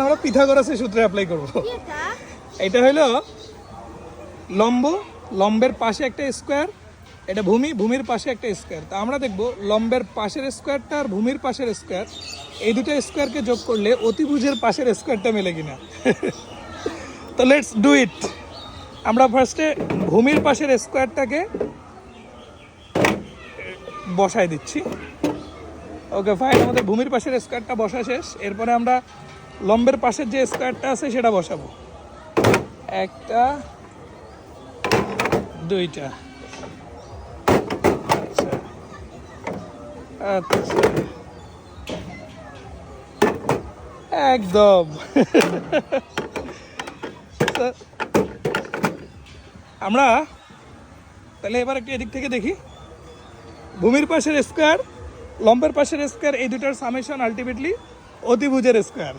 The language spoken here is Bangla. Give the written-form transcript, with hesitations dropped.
আমরা পিথাগোরাসের সূত্রে অ্যাপ্লাই করব। এটা হলো লম্ব, লম্বের পাশে একটা স্কোয়ার, এটা ভূমি, ভূমির পাশে একটা স্কোয়ার। তা আমরা দেখব লম্বের পাশের স্কোয়ারটা আর ভূমির পাশের স্কোয়ার, এই দুটো স্কোয়ারকে যোগ করলে অতিভুজের পাশের স্কোয়ারটা মেলে কিনা। তো লেটস ডু ইট। আমরা ফার্স্টে ভূমির পাশের স্কোয়ারটাকে বসাই দিচ্ছি। ওকে ফাইন, আমাদের ভূমির পাশের স্কোয়ারটা বসা শেষ। এরপরে আমরা লম্বের পাশের যে স্কোয়ারটা আছে সেটা বসাবো। একটা, দুইটা। আচ্ছা আচ্ছা, একদম। আমরা তাহলে এবার একটু এদিক থেকে দেখি। ভূমির পাশের স্কোয়ার, লম্বের পাশের স্কোয়ার, এই দুটার সামেশন আলটিমেটলি অতিভুজের স্কোয়ার।